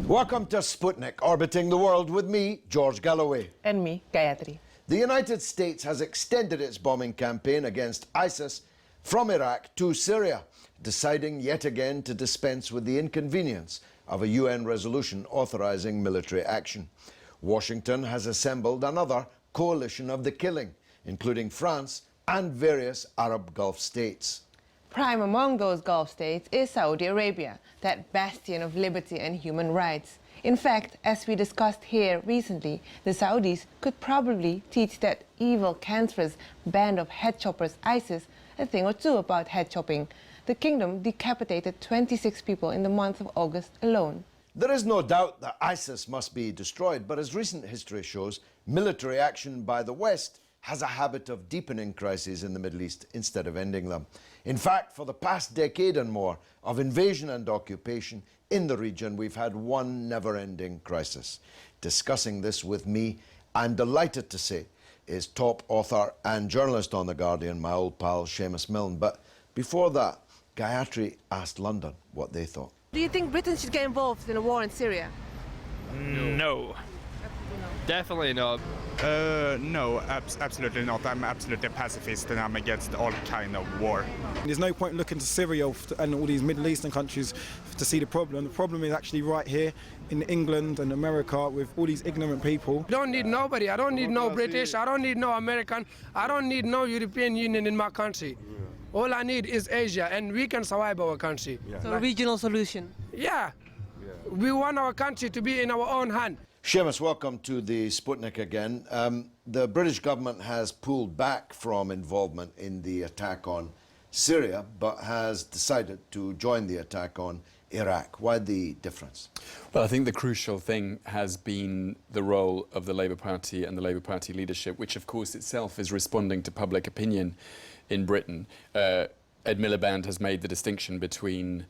Welcome to Sputnik, orbiting the world with me, George Galloway. And me, Gayatri. The United States has extended its bombing campaign against ISIS from Iraq to Syria, deciding yet again to dispense with the inconvenience of a UN resolution authorizing military action. Washington has assembled another coalition of the killing, including France and various Arab Gulf states. Prime among those Gulf states is Saudi Arabia, that bastion of liberty and human rights. In fact, as we discussed here recently, the Saudis could probably teach that evil, cancerous band of head choppers ISIS a thing or two about head chopping. The kingdom decapitated 26 people in the month of August alone. There is no doubt that ISIS must be destroyed, but as recent history shows, military action by the West has a habit of deepening crises in the Middle East instead of ending them. In fact, for the past decade and more of invasion and occupation in the region, we've had one never-ending crisis. Discussing this with me, I'm delighted to say, is top author and journalist on The Guardian, my old pal Seumas Milne. But before that, Gayatri asked London what they thought. Do you think Britain should get involved in a war in Syria? No. Definitely not. No, absolutely not. I'm absolutely a pacifist and I'm against all kind of war. There's no point looking to Syria and all these Middle Eastern countries to see the problem. The problem is actually right here in England and America with all these ignorant people. I don't need nobody. I don't need no British. I don't need no American. I don't need no European Union in my country. All I need is Asia, and we can survive our country. So a regional solution? Yeah. We want our country to be in our own hand. Seumas, welcome to the Sputnik again. The British government has pulled back from involvement in the attack on Syria, but has decided to join the attack on Iraq. Why the difference? Well, I think the crucial thing has been the role of the Labour Party and the Labour Party leadership, which of course itself is responding to public opinion in Britain. Ed Miliband has made the distinction between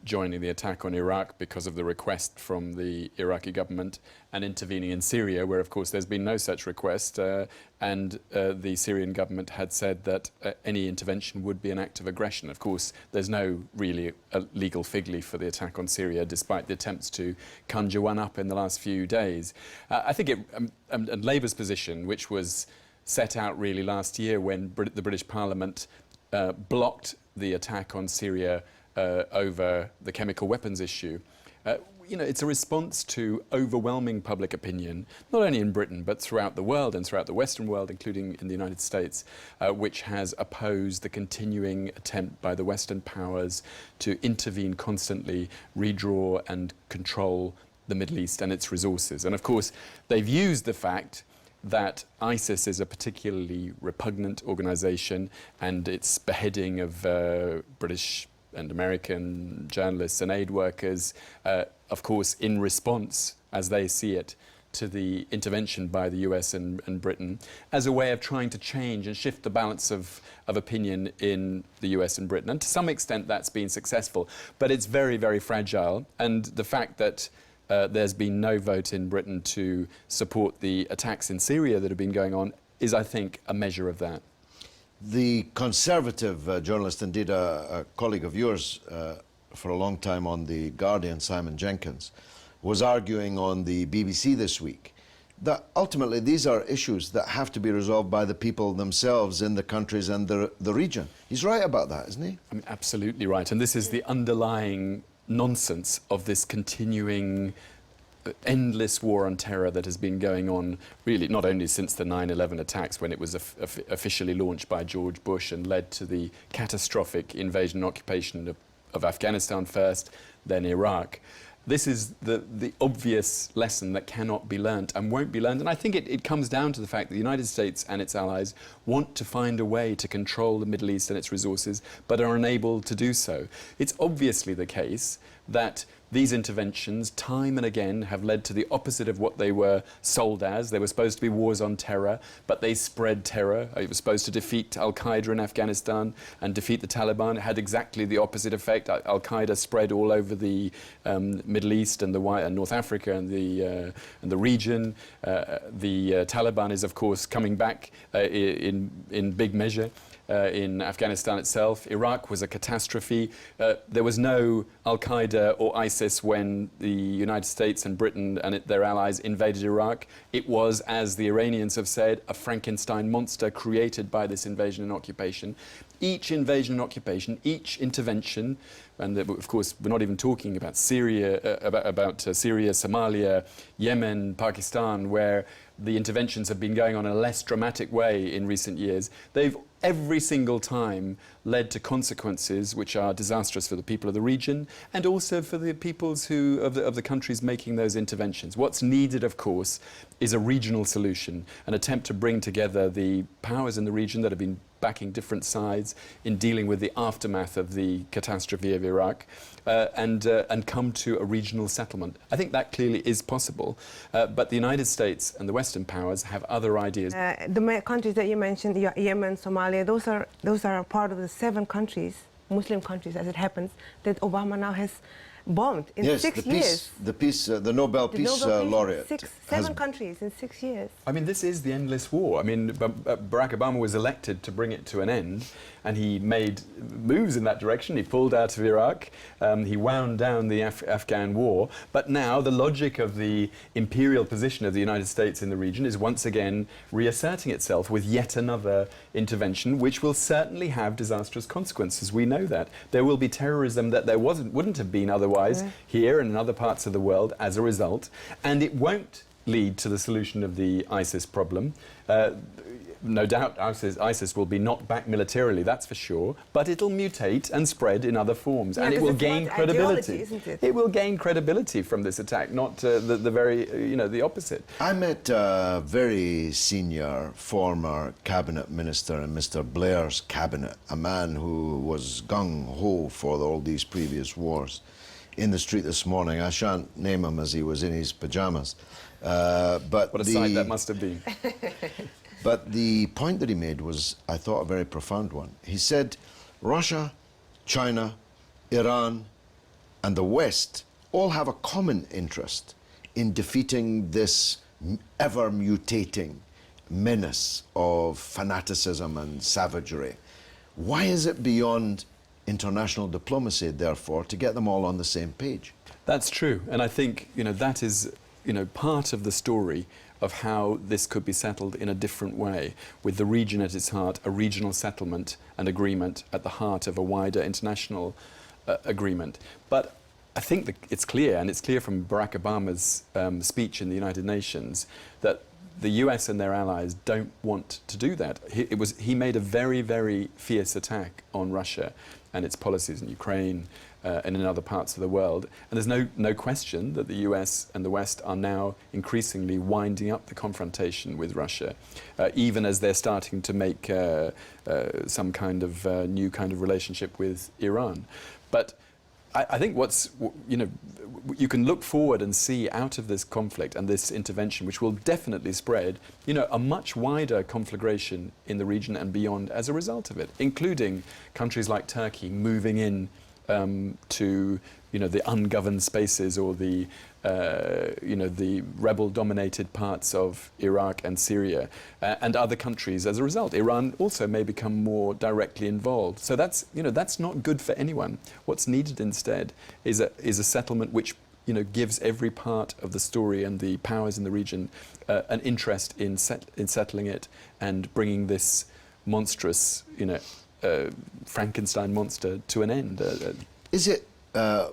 joining the attack on Iraq because of the request from the Iraqi government and intervening in Syria, where of course there's been no such request, and the Syrian government had said that any intervention would be an act of aggression. Of course, there's no really legal fig leaf for the attack on Syria, despite the attempts to conjure one up in the last few days. I think and Labour's position, which was set out really last year when the British Parliament blocked the attack on Syria over the chemical weapons issue. You know, it's a response to overwhelming public opinion, not only in Britain, but throughout the world and throughout the Western world, including in the United States, which has opposed the continuing attempt by the Western powers to intervene constantly, redraw and control the Middle East and its resources. And of course, they've used the fact that ISIS is a particularly repugnant organisation, and its beheading of British and American journalists and aid workers, of course, in response, as they see it, to the intervention by the US and Britain, as a way of trying to change and shift the balance of opinion in the US and Britain. And to some extent, that's been successful, but it's very, very fragile. And the fact that there's been no vote in Britain to support the attacks in Syria that have been going on is, I think, a measure of that. The conservative journalist, indeed a colleague of yours for a long time on The Guardian, Simon Jenkins, was arguing on the BBC this week that ultimately these are issues that have to be resolved by the people themselves in the countries and the region. He's right about that, isn't he? I mean, absolutely right. And this is the underlying nonsense of this continuing endless war on terror that has been going on, really, not only since the 9/11 attacks, when it was officially launched by George Bush and led to the catastrophic invasion and occupation of Afghanistan first, then Iraq. This is the obvious lesson that cannot be learnt and won't be learned. And I think it comes down to the fact that the United States and its allies want to find a way to control the Middle East and its resources, but are unable to do so. It's obviously the case that these interventions, time and again, have led to the opposite of what they were sold as. They were supposed to be wars on terror, but they spread terror. It was supposed to defeat Al-Qaeda in Afghanistan and defeat the Taliban. It had exactly the opposite effect. Al-Qaeda spread all over the Middle East and North Africa and the region. The Taliban is, of course, coming back in big measure. In Afghanistan itself. Iraq was a catastrophe. There was no Al-Qaeda or ISIS when the United States and Britain and their allies invaded Iraq. It was, as the Iranians have said, a Frankenstein monster created by this invasion and occupation. Each invasion and occupation, each intervention, and of course we're not even talking about Syria, Syria, Somalia, Yemen, Pakistan, where the interventions have been going on in a less dramatic way in recent years. They've every single time led to consequences which are disastrous for the people of the region and also for the peoples of the countries making those interventions. What's needed, of course, is a regional solution, an attempt to bring together the powers in the region that have been backing different sides in dealing with the aftermath of the catastrophe of Iraq and come to a regional settlement. I think that clearly is possible, but the United States and the Western powers have other ideas. The countries that you mentioned, Yemen, Somalia, those are part of the 7 countries, Muslim countries as it happens, that Obama now has bombed in 6 years. The Nobel Peace Laureate. 7 countries in 6 years. I mean, this is the endless war. I mean, Barack Obama was elected to bring it to an end, and he made moves in that direction. He pulled out of Iraq. He wound down the Afghan war. But now the logic of the imperial position of the United States in the region is once again reasserting itself with yet another intervention, which will certainly have disastrous consequences. We know that. There will be terrorism that there wouldn't have been otherwise here and in other parts of the world as a result. And it won't lead to the solution of the ISIS problem. No doubt ISIS will be knocked back militarily, that's for sure, but it'll mutate and spread in other forms, and it will gain credibility. Isn't it? It will gain credibility from this attack, not the opposite. I met a very senior former cabinet minister in Mr. Blair's cabinet, a man who was gung-ho for all these previous wars, in the street this morning. I shan't name him as he was in his pajamas. But what a sight that must have been. But the point that he made was, I thought, a very profound one. He said, Russia, China, Iran, and the West all have a common interest in defeating this ever-mutating menace of fanaticism and savagery. Why is it beyond international diplomacy, therefore, to get them all on the same page? That's true, and I think that is part of the story of how this could be settled in a different way, with the region at its heart, a regional settlement and agreement at the heart of a wider international agreement. But I think that it's clear, and it's clear from Barack Obama's speech in the United Nations, that the US and their allies don't want to do that. He made a very, very fierce attack on Russia and its policies in Ukraine and in other parts of the world. And there's no question that the US and the West are now increasingly winding up the confrontation with Russia, even as they're starting to make some kind of new kind of relationship with Iran. But I think you can look forward and see out of this conflict and this intervention, which will definitely spread, a much wider conflagration in the region and beyond as a result of it, including countries like Turkey moving in to the ungoverned spaces or the rebel-dominated parts of Iraq and Syria and other countries as a result. Iran also may become more directly involved. So that's not good for anyone. What's needed instead is a settlement which gives every part of the story and the powers in the region an interest in settling it and bringing this monstrous Frankenstein monster to an end. Is it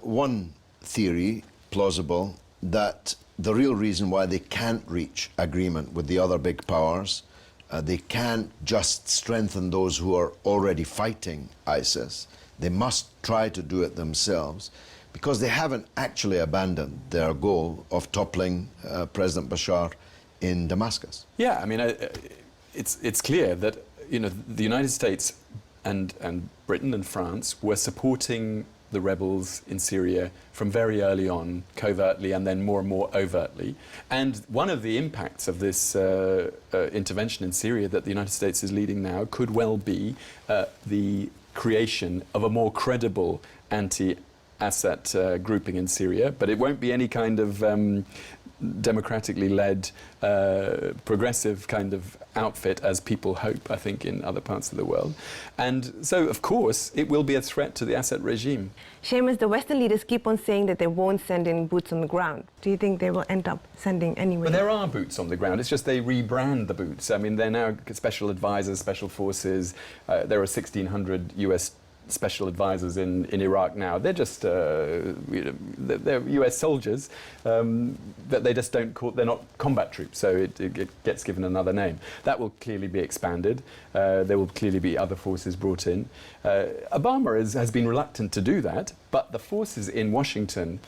one theory plausible that the real reason why they can't reach agreement with the other big powers, they can't just strengthen those who are already fighting ISIS, they must try to do it themselves, because they haven't actually abandoned their goal of toppling President Bashar in Damascus. Yeah, I mean, it's clear that, you know, the United States and Britain and France were supporting the rebels in Syria from very early on, covertly and then more and more overtly. And one of the impacts of this intervention in Syria that the United States is leading now could well be the creation of a more credible anti-Assad grouping in Syria, but it won't be any kind of democratically led, progressive kind of outfit as people hope, I think, in other parts of the world. And so, of course, it will be a threat to the Assad regime. Seumas, the Western leaders keep on saying that they won't send in boots on the ground. Do you think they will end up sending anyway? Well, there are boots on the ground. It's just they rebrand the boots. I mean, they're now special advisors, special forces. There are 1,600 US special advisors in Iraq now. They're just, they're US soldiers, but they just don't call, they're not combat troops, so it gets given another name. That will clearly be expanded. There will clearly be other forces brought in. Obama has been reluctant to do that, but the forces in Washington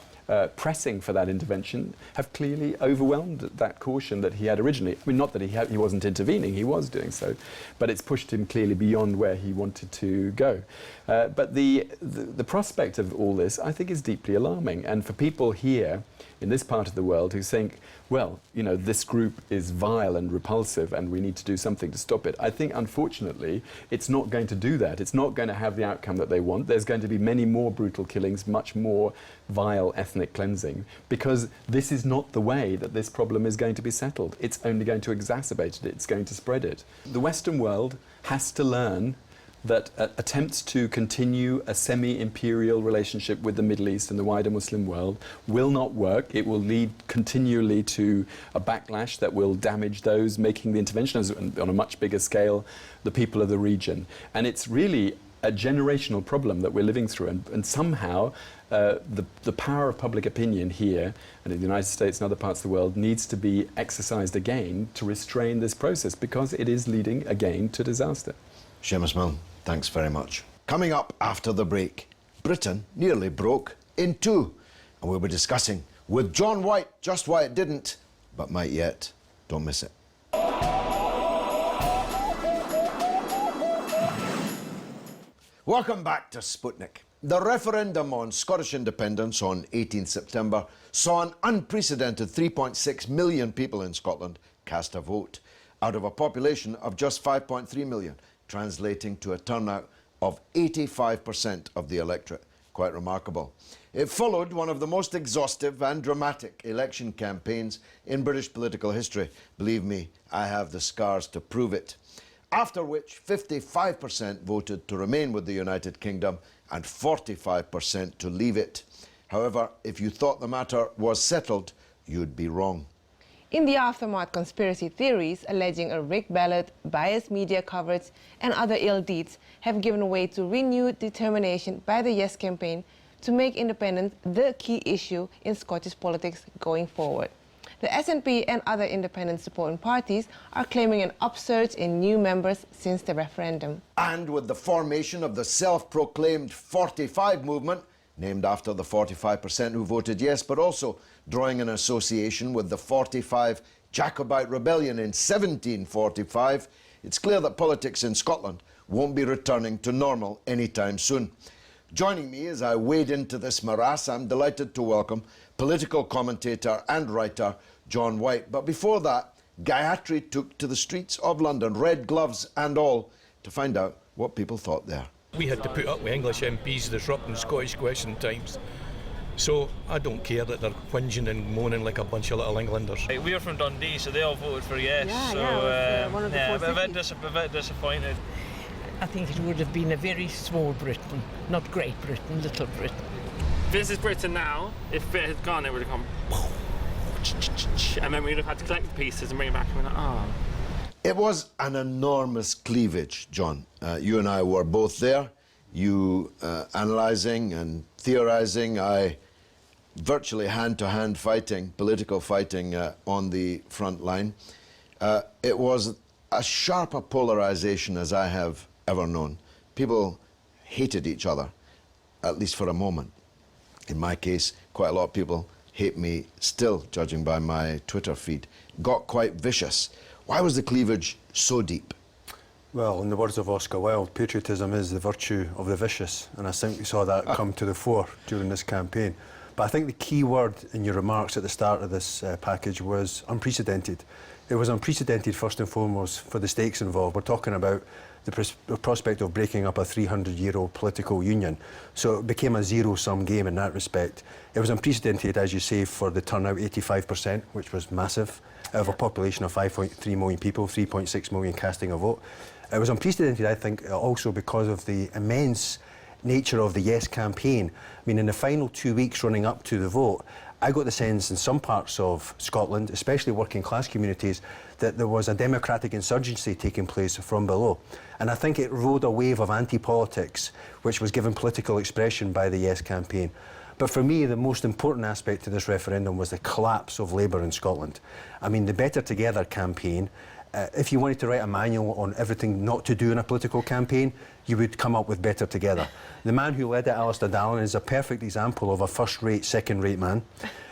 pressing for that intervention have clearly overwhelmed that caution that he had originally. I mean, not that he wasn't intervening, he was doing so, but it's pushed him clearly beyond where he wanted to go. But the prospect of all this, I think, is deeply alarming. And for people here in this part of the world who think, well, you know, this group is vile and repulsive and we need to do something to stop it, I think, unfortunately, it's not going to do that. It's not going to have the outcome that they want. There's going to be many more brutal killings, much more vile ethnic cleansing, because this is not the way that this problem is going to be settled. It's only going to exacerbate it. It's going to spread it. The Western world has to learn that attempts to continue a semi-imperial relationship with the Middle East and the wider Muslim world will not work. It will lead continually to a backlash that will damage those making the intervention on a much bigger scale, the people of the region. And it's really a generational problem that we're living through, and somehow the power of public opinion here and in the United States and other parts of the world needs to be exercised again to restrain this process, because it is leading again to disaster. Seumas Milne, thanks very much. Coming up after the break, Britain nearly broke in two, and we'll be discussing with John White just why it didn't, but might yet. Don't miss it. Welcome back to Sputnik. The referendum on Scottish independence on 18 September saw an unprecedented 3.6 million people in Scotland cast a vote, out of a population of just 5.3 million, translating to a turnout of 85% of the electorate. Quite remarkable. It followed one of the most exhaustive and dramatic election campaigns in British political history. Believe me, I have the scars to prove it. After which 55% voted to remain with the United Kingdom and 45% to leave it. However, if you thought the matter was settled, you'd be wrong. In the aftermath, conspiracy theories alleging a rigged ballot, biased media coverage and other ill deeds have given way to renewed determination by the Yes campaign to make independence the key issue in Scottish politics going forward. The SNP and other independent supporting parties are claiming an upsurge in new members since the referendum. And with the formation of the self-proclaimed 45 movement, named after the 45% who voted yes, but also drawing an association with the 45 Jacobite rebellion in 1745, it's clear that politics in Scotland won't be returning to normal anytime soon. Joining me as I wade into this morass, I'm delighted to welcome political commentator and writer John White. But before that, Gayatri took to the streets of London, red gloves and all, to find out what people thought there. We had to put up with English MPs disrupting Scottish question times. So I don't care that they're whinging and moaning like a bunch of little Englanders. We're from Dundee, so they all voted for yes. One of the a bit disappointed. I think it would have been a very small Britain, not Great Britain, Little Britain. This is Britain now. If it had gone, it would have gone, and then we'd have had to collect the pieces and bring it back and we're like, oh. It was an enormous cleavage, John. You and I were both there. You analysing and theorising, I virtually hand-to-hand fighting, political fighting on the front line. It was as sharp a polarisation as I have ever known. People hated each other, at least for a moment. in my case, quite a lot of people hate me still, judging by my Twitter feed, got quite vicious. Why was the cleavage so deep? Well, in the words of Oscar Wilde, patriotism is the virtue of the vicious, and I think we saw that come to the fore during this campaign. But I think the key word in your remarks at the start of this package was unprecedented. It was unprecedented first and foremost for the stakes involved. We're talking about the prospect of breaking up a 300-year-old political union. So it became a zero-sum game in that respect. It was unprecedented, as you say, for the turnout, 85%, which was massive, out of a population of 5.3 million people, 3.6 million casting a vote. It was unprecedented, I think, also because of the immense nature of the Yes campaign. I mean, in the final 2 weeks running up to the vote, I got the sense in some parts of Scotland, especially working class communities, that there was a democratic insurgency taking place from below. And I think it rode a wave of anti-politics, which was given political expression by the Yes campaign. But for me, the most important aspect of this referendum was the collapse of Labour in Scotland. I mean, the Better Together campaign, if you wanted to write a manual on everything not to do in a political campaign, you would come up with Better Together. The man who led it, Alistair Dallin, is a perfect example of a first-rate, second-rate man.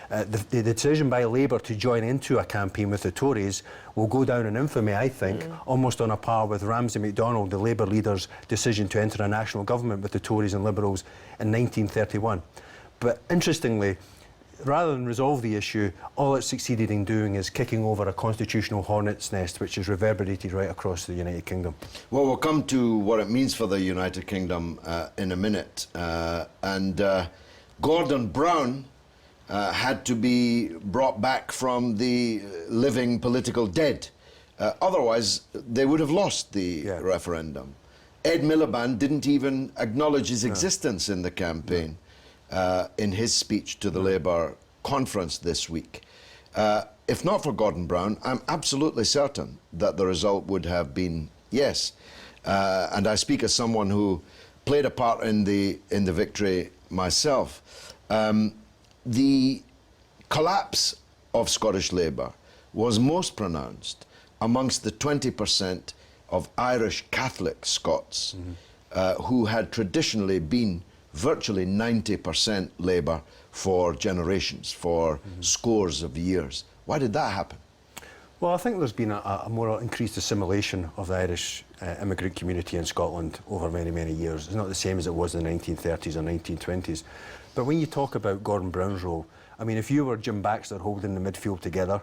The decision by Labour to join into a campaign with the Tories will go down in infamy, I think, almost on a par with Ramsay MacDonald, the Labour leader's decision to enter a national government with the Tories and Liberals in 1931. But interestingly, rather than resolve the issue, all it succeeded in doing is kicking over a constitutional hornet's nest, which has reverberated right across the United Kingdom. Well, we'll come to what it means for the United Kingdom in a minute. Gordon Brown had to be brought back from the living political dead. Otherwise, they would have lost the referendum. Ed Miliband didn't even acknowledge his existence in the campaign. In his speech to the Labour conference this week. If not for Gordon Brown, I'm absolutely certain that the result would have been yes. And I speak as someone who played a part in the victory myself. The collapse of Scottish Labour was most pronounced amongst the 20% of Irish Catholic Scots who had traditionally been virtually 90% Labour for generations, for scores of years. Why did that happen? Well, I think there's been a more increased assimilation of the Irish immigrant community in Scotland over many, many years. It's not the same as it was in the 1930s or 1920s. But when you talk about Gordon Brown's role, I mean, if you were Jim Baxter holding the midfield together,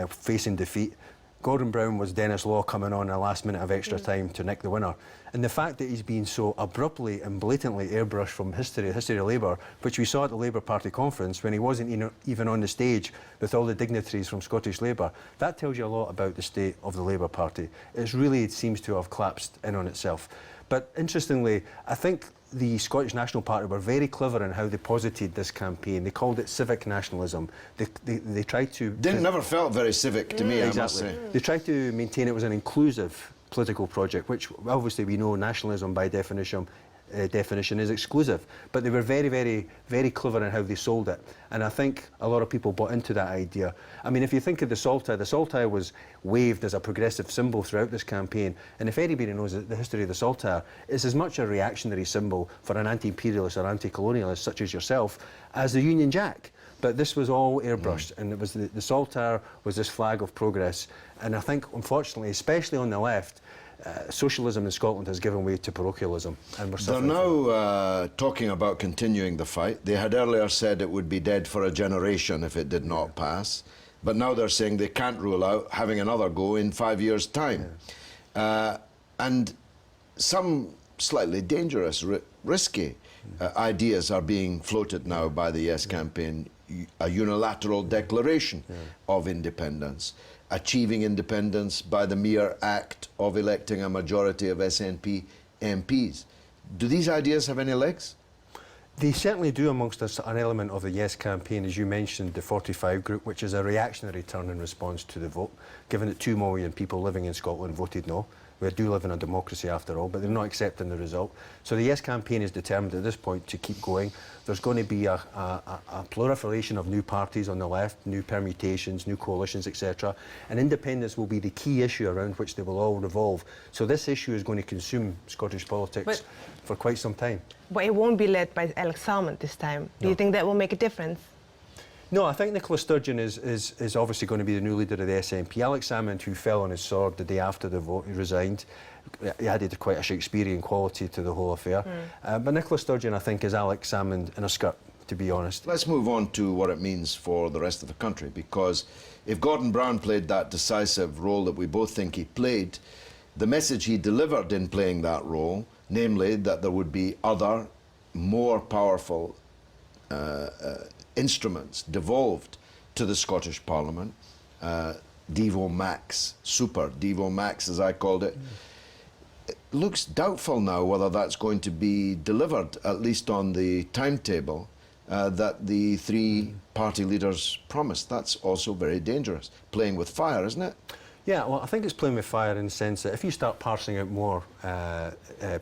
facing defeat, Gordon Brown was Dennis Law coming on a last minute of extra time to nick the winner. And the fact that he's been so abruptly and blatantly airbrushed from history of Labour, which we saw at the Labour Party conference when he wasn't even on the stage with all the dignitaries from Scottish Labour, that tells you a lot about the state of the Labour Party. It seems to have collapsed in on itself. But interestingly, I think the Scottish National Party were very clever in how they posited this campaign. They called it civic nationalism. They tried to... Never felt very civic to me, exactly. I must say. They tried to maintain it was an inclusive political project, which obviously we know nationalism by definition is exclusive. But they were very, very, very clever in how they sold it. And I think a lot of people bought into that idea. I mean, if you think of the Saltire was waved as a progressive symbol throughout this campaign. And if anybody knows the history of the Saltire, it's as much a reactionary symbol for an anti-imperialist or anti-colonialist such as yourself as the Union Jack. But this was all airbrushed, and it was the Saltire was this flag of progress. And I think, unfortunately, especially on the left, socialism in Scotland has given way to parochialism, and we're suffering. They're now talking about continuing the fight. They had earlier said it would be dead for a generation if it did not pass, but now they're saying they can't rule out having another go in 5 years' time. And some slightly dangerous, risky ideas are being floated now by the Yes campaign. A unilateral declaration of independence, achieving independence by the mere act of electing a majority of SNP MPs. Do these ideas have any legs? They certainly do amongst us an element of the Yes campaign, as you mentioned, the 45 group, which is a reactionary turn in response to the vote, given that 2 million people living in Scotland voted no. We do live in a democracy after all, but they're not accepting the result. So the Yes campaign is determined at this point to keep going. There's going to be a proliferation of new parties on the left, new permutations, new coalitions, etc. And independence will be the key issue around which they will all revolve. So this issue is going to consume Scottish politics for quite some time. But it won't be led by Alex Salmond this time. Do you think that will make a difference? No, I think Nicola Sturgeon is obviously going to be the new leader of the SNP. Alex Salmond, who fell on his sword the day after the vote, he resigned. He added quite a Shakespearean quality to the whole affair. But Nicola Sturgeon, I think, is Alex Salmond in a skirt, to be honest. Let's move on to what it means for the rest of the country, because if Gordon Brown played that decisive role that we both think he played, the message he delivered in playing that role, namely that there would be other, more powerful instruments devolved to the Scottish Parliament, Devo Max, Super Devo Max as I called it. It looks doubtful now whether that's going to be delivered, at least on the timetable that the three party leaders promised. That's also very dangerous, playing with fire, isn't it? Yeah, well, I think it's playing with fire in the sense that if you start parsing out more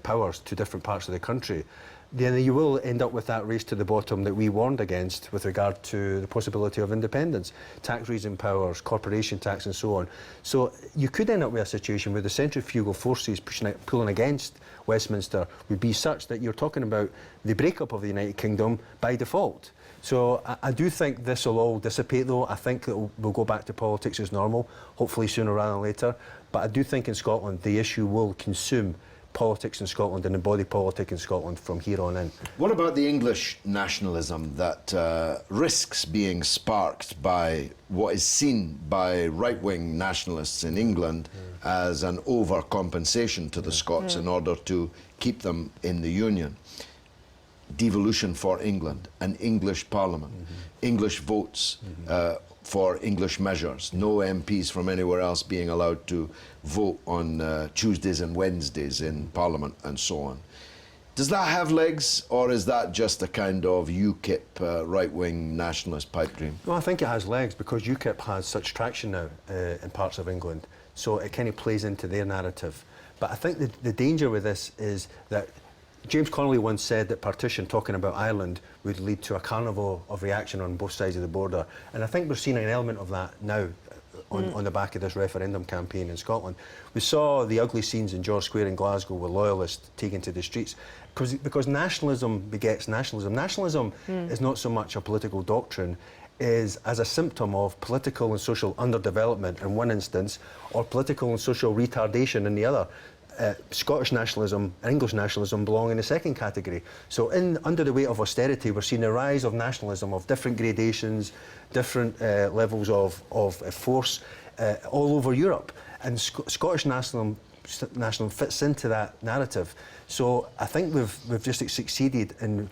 powers to different parts of the country, then you will end up with that race to the bottom that we warned against with regard to the possibility of independence, tax raising powers, corporation tax and so on. So you could end up with a situation where the centrifugal forces pulling against Westminster would be such that you're talking about the breakup of the United Kingdom by default. So I do think this will all dissipate, though. I think that we'll go back to politics as normal, hopefully sooner rather than later. But I do think in Scotland the issue will consume politics in Scotland and the body politic in Scotland from here on in. What about the English nationalism that risks being sparked by what is seen by right-wing nationalists in England as an overcompensation to the Scots in order to keep them in the Union? Devolution for England, an English Parliament, English votes for English measures, no MPs from anywhere else being allowed to vote on Tuesdays and Wednesdays in Parliament and so on. Does that have legs, or is that just a kind of UKIP right-wing nationalist pipe dream? Well, I think it has legs because UKIP has such traction now in parts of England, so it kind of plays into their narrative. But I think the danger with this is that James Connolly once said that partition, talking about Ireland, would lead to a carnival of reaction on both sides of the border. And I think we're seeing an element of that now on the back of this referendum campaign in Scotland. We saw the ugly scenes in George Square in Glasgow with loyalists taken to the streets because nationalism begets nationalism. Nationalism is not so much a political doctrine as a symptom of political and social underdevelopment in one instance, or political and social retardation in the other. Scottish nationalism and English nationalism belong in the second category. So under the weight of austerity, we're seeing a rise of nationalism of different gradations, different levels of force all over Europe. And Scottish nationalism fits into that narrative. So I think we've just succeeded in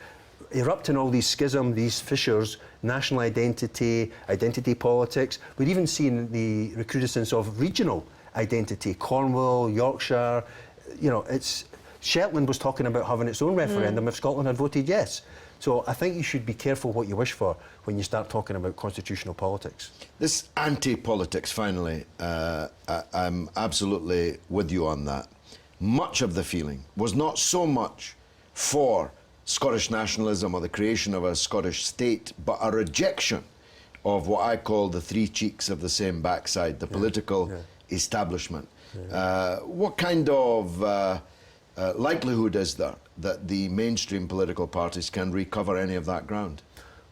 erupting all these schisms, these fissures, national identity, identity politics. We're even seeing the recrudescence of regional identity. Cornwall, Yorkshire, you know, Shetland was talking about having its own referendum if Scotland had voted yes. So I think you should be careful what you wish for when you start talking about constitutional politics. This anti-politics, finally, I'm absolutely with you on that. Much of the feeling was not so much for Scottish nationalism or the creation of a Scottish state, but a rejection of what I call the three cheeks of the same backside, the political establishment. What kind of likelihood is there that the mainstream political parties can recover any of that ground?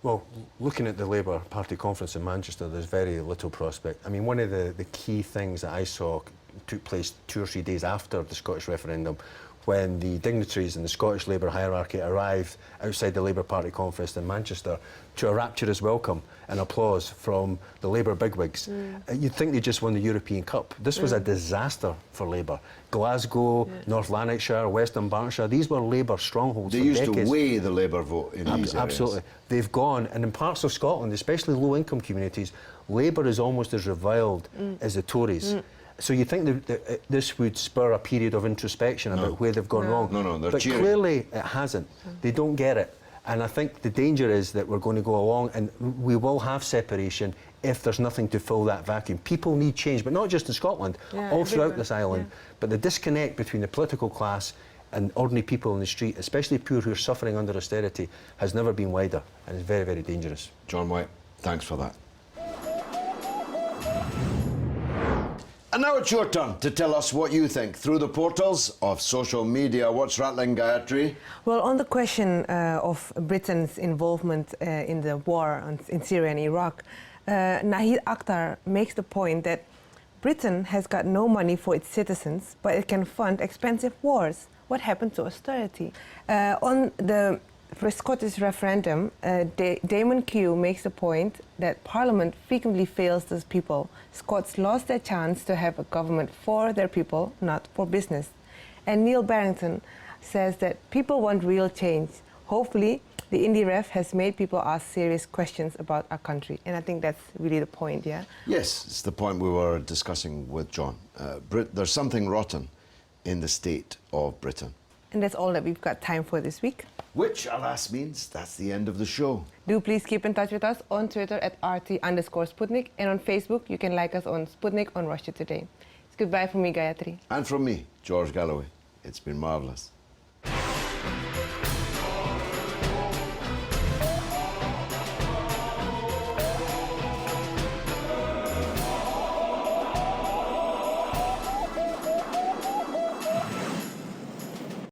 Well, looking at the Labour Party conference in Manchester, there's very little prospect. I mean, one of the key things that I saw took place 2 or 3 days after the Scottish referendum, when the dignitaries in the Scottish Labour hierarchy arrived outside the Labour Party conference in Manchester to a rapturous welcome and applause from the Labour bigwigs. You'd think they just won the European Cup. This was a disaster for Labour. Glasgow, North Lanarkshire, West Dunbartonshire, these were Labour strongholds for decades. They used to weigh the Labour vote in these areas. Absolutely. They've gone, and in parts of Scotland, especially low-income communities, Labour is almost as reviled as the Tories. So you think that this would spur a period of introspection about where they've gone wrong. No, they're but cheering. Clearly it hasn't. They don't get it. And I think the danger is that we're going to go along and we will have separation if there's nothing to fill that vacuum. People need change, but not just in Scotland, all throughout this island. But the disconnect between the political class and ordinary people in the street, especially poor who are suffering under austerity, has never been wider, and is very, very dangerous. John White, thanks for that. And now it's your turn to tell us what you think through the portals of social media. What's rattling, Gayatri? Well, on the question of Britain's involvement in the war in Syria and Iraq, Nahid Akhtar makes the point that Britain has got no money for its citizens, but it can fund expensive wars. What happened to austerity? On the Scottish referendum, Damon Q makes the point that Parliament frequently fails those people. Scots lost their chance to have a government for their people, not for business. And Neil Barrington says that people want real change. Hopefully, the Indie Ref has made people ask serious questions about our country. And I think that's really the point, yeah? Yes, it's the point we were discussing with John. There's something rotten in the state of Britain. And that's all that we've got time for this week. Which, alas, means that's the end of the show. Do please keep in touch with us on Twitter at @RT_Sputnik, and on Facebook you can like us on Sputnik on Russia Today. It's goodbye from me, Gayatri. And from me, George Galloway. It's been marvellous.